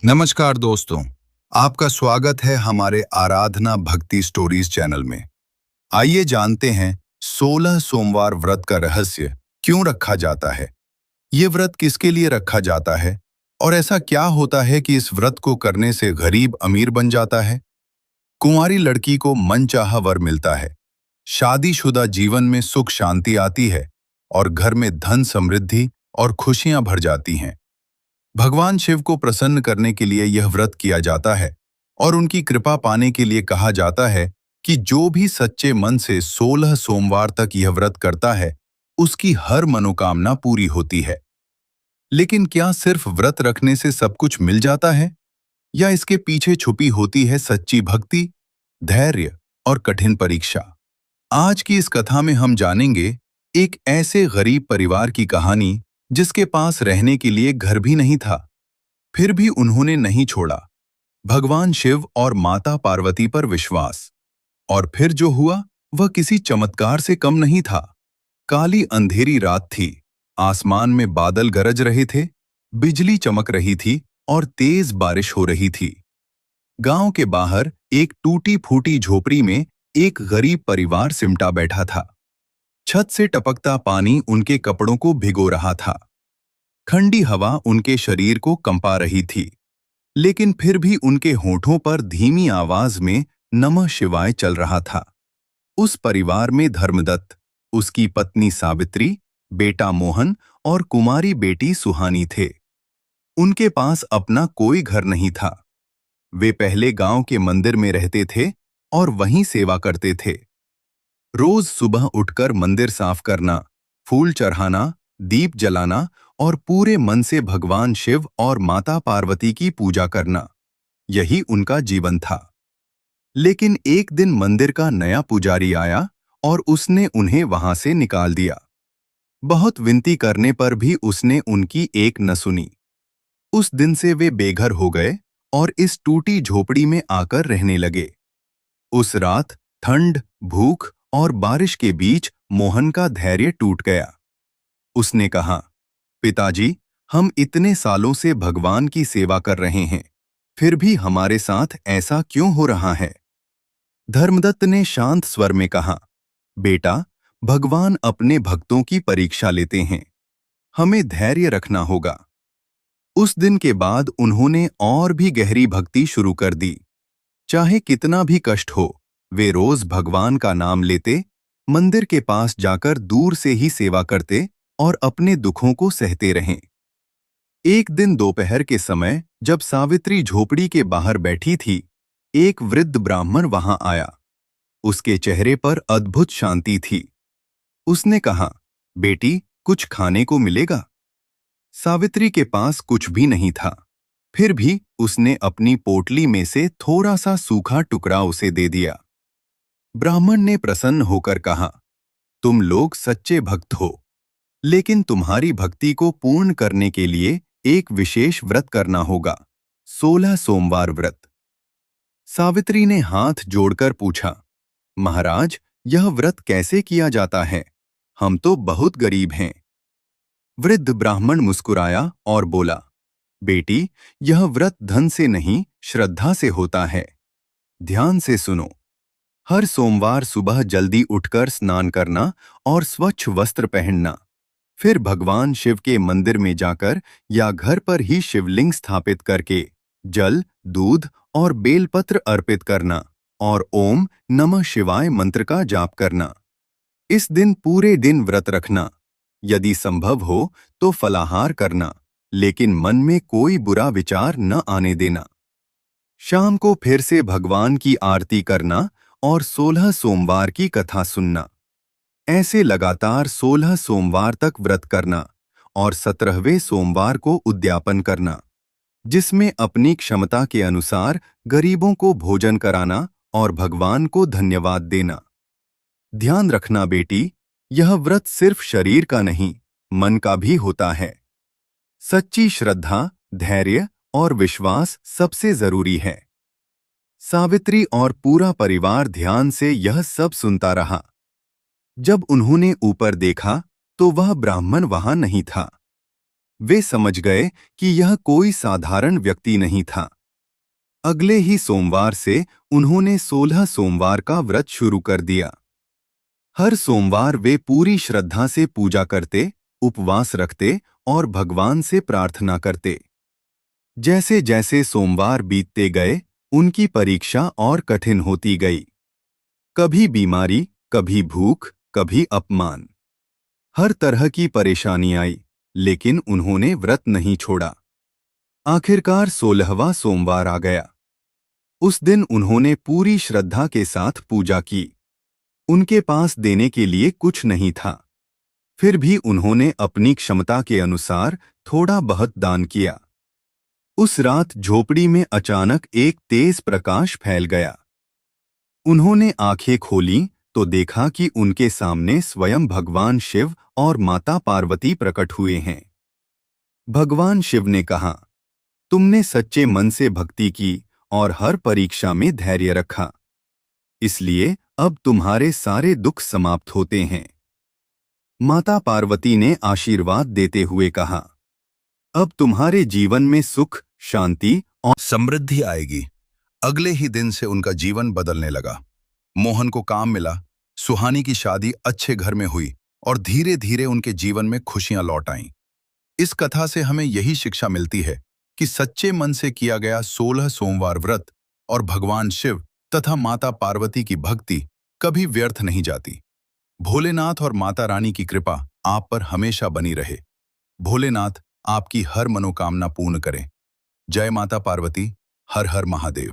नमस्कार दोस्तों, आपका स्वागत है हमारे आराधना भक्ति स्टोरीज चैनल में। आइए जानते हैं 16 सोमवार व्रत का रहस्य क्यों रखा जाता है। ये व्रत किसके लिए रखा जाता है और ऐसा क्या होता है कि इस व्रत को करने से गरीब अमीर बन जाता है। कुंवारी लड़की को मनचाहा वर मिलता है, शादीशुदा जीवन में सुख शांति आती है और घर में धन समृद्धि और खुशियां भर जाती हैं। भगवान शिव को प्रसन्न करने के लिए यह व्रत किया जाता है और उनकी कृपा पाने के लिए कहा जाता है कि जो भी सच्चे मन से 16 सोमवार तक यह व्रत करता है, उसकी हर मनोकामना पूरी होती है। लेकिन क्या सिर्फ व्रत रखने से सब कुछ मिल जाता है या इसके पीछे छुपी होती है सच्ची भक्ति, धैर्य और कठिन परीक्षा। आज की इस कथा में हम जानेंगे एक ऐसे गरीब परिवार की कहानी जिसके पास रहने के लिए घर भी नहीं था, फिर भी उन्होंने नहीं छोड़ा भगवान शिव और माता पार्वती पर विश्वास। और फिर जो हुआ वह किसी चमत्कार से कम नहीं था। काली अंधेरी रात थी, आसमान में बादल गरज रहे थे, बिजली चमक रही थी और तेज बारिश हो रही थी। गांव के बाहर एक टूटी फूटी झोपड़ी में एक गरीब परिवार सिमटा बैठा था। छत से टपकता पानी उनके कपड़ों को भिगो रहा था, ठंडी हवा उनके शरीर को कंपा रही थी, लेकिन फिर भी उनके होठों पर धीमी आवाज में नमः शिवाय चल रहा था। उस परिवार में धर्मदत्त, उसकी पत्नी सावित्री, बेटा मोहन और कुमारी बेटी सुहानी थे। उनके पास अपना कोई घर नहीं था। वे पहले गांव के मंदिर में रहते थे और वहीं सेवा करते थे। रोज सुबह उठकर मंदिर साफ करना, फूल चढ़ाना, दीप जलाना और पूरे मन से भगवान शिव और माता पार्वती की पूजा करना, यही उनका जीवन था। लेकिन एक दिन मंदिर का नया पुजारी आया और उसने उन्हें वहां से निकाल दिया। बहुत विनती करने पर भी उसने उनकी एक न सुनी। उस दिन से वे बेघर हो गए और इस टूटी झोपड़ी में आकर रहने लगे। उस रात ठंड, भूख और बारिश के बीच मोहन का धैर्य टूट गया। उसने कहा, पिताजी, हम इतने सालों से भगवान की सेवा कर रहे हैं, फिर भी हमारे साथ ऐसा क्यों हो रहा है। धर्मदत्त ने शांत स्वर में कहा, बेटा, भगवान अपने भक्तों की परीक्षा लेते हैं, हमें धैर्य रखना होगा। उस दिन के बाद उन्होंने और भी गहरी भक्ति शुरू कर दी। चाहे कितना भी कष्ट हो, वे रोज भगवान का नाम लेते, मंदिर के पास जाकर दूर से ही सेवा करते और अपने दुखों को सहते रहें। एक दिन दोपहर के समय जब सावित्री झोपड़ी के बाहर बैठी थी, एक वृद्ध ब्राह्मण वहां आया। उसके चेहरे पर अद्भुत शांति थी। उसने कहा, बेटी, कुछ खाने को मिलेगा? सावित्री के पास कुछ भी नहीं था, फिर भी उसने अपनी पोटली में से थोड़ा सा सूखा टुकड़ा उसे दे दिया। ब्राह्मण ने प्रसन्न होकर कहा, तुम लोग सच्चे भक्त हो, लेकिन तुम्हारी भक्ति को पूर्ण करने के लिए एक विशेष व्रत करना होगा, 16 सोमवार व्रत। सावित्री ने हाथ जोड़कर पूछा, महाराज, यह व्रत कैसे किया जाता है? हम तो बहुत गरीब हैं। वृद्ध ब्राह्मण मुस्कुराया और बोला, बेटी, यह व्रत धन से नहीं, श्रद्धा से होता है। ध्यान से सुनो। हर सोमवार सुबह जल्दी उठकर स्नान करना और स्वच्छ वस्त्र पहनना, फिर भगवान शिव के मंदिर में जाकर या घर पर ही शिवलिंग स्थापित करके जल, दूध और बेलपत्र अर्पित करना और ओम नमः शिवाय मंत्र का जाप करना। इस दिन पूरे दिन व्रत रखना, यदि संभव हो तो फलाहार करना, लेकिन मन में कोई बुरा विचार न आने देना। शाम को फिर से भगवान की आरती करना और 16 सोमवार की कथा सुनना। ऐसे लगातार 16 सोमवार तक व्रत करना और 17वें सोमवार को उद्यापन करना, जिसमें अपनी क्षमता के अनुसार गरीबों को भोजन कराना और भगवान को धन्यवाद देना। ध्यान रखना बेटी, यह व्रत सिर्फ शरीर का नहीं, मन का भी होता है। सच्ची श्रद्धा, धैर्य और विश्वास सबसे जरूरी है। सावित्री और पूरा परिवार ध्यान से यह सब सुनता रहा। जब उन्होंने ऊपर देखा तो वह ब्राह्मण वहां नहीं था। वे समझ गए कि यह कोई साधारण व्यक्ति नहीं था। अगले ही सोमवार से उन्होंने 16 सोमवार का व्रत शुरू कर दिया। हर सोमवार वे पूरी श्रद्धा से पूजा करते, उपवास रखते और भगवान से प्रार्थना करते। जैसे जैसे सोमवार बीतते गए, उनकी परीक्षा और कठिन होती गई। कभी बीमारी, कभी भूख, कभी अपमान, हर तरह की परेशानी आई, लेकिन उन्होंने व्रत नहीं छोड़ा। आखिरकार 16वां सोमवार आ गया। उस दिन उन्होंने पूरी श्रद्धा के साथ पूजा की। उनके पास देने के लिए कुछ नहीं था, फिर भी उन्होंने अपनी क्षमता के अनुसार थोड़ा बहुत दान किया। उस रात झोपड़ी में अचानक एक तेज प्रकाश फैल गया। उन्होंने आंखें खोलीं तो देखा कि उनके सामने स्वयं भगवान शिव और माता पार्वती प्रकट हुए हैं। भगवान शिव ने कहा, तुमने सच्चे मन से भक्ति की और हर परीक्षा में धैर्य रखा, इसलिए अब तुम्हारे सारे दुख समाप्त होते हैं। माता पार्वती ने आशीर्वाद देते हुए कहा, अब तुम्हारे जीवन में सुख, शांति और समृद्धि आएगी। अगले ही दिन से उनका जीवन बदलने लगा। मोहन को काम मिला, सुहानी की शादी अच्छे घर में हुई और धीरे धीरे उनके जीवन में खुशियां लौट आईं। इस कथा से हमें यही शिक्षा मिलती है कि सच्चे मन से किया गया 16 सोमवार व्रत और भगवान शिव तथा माता पार्वती की भक्ति कभी व्यर्थ नहीं जाती। भोलेनाथ और माता रानी की कृपा आप पर हमेशा बनी रहे। भोलेनाथ आपकी हर मनोकामना पूर्ण करें। जय माता पार्वती। हर हर महादेव।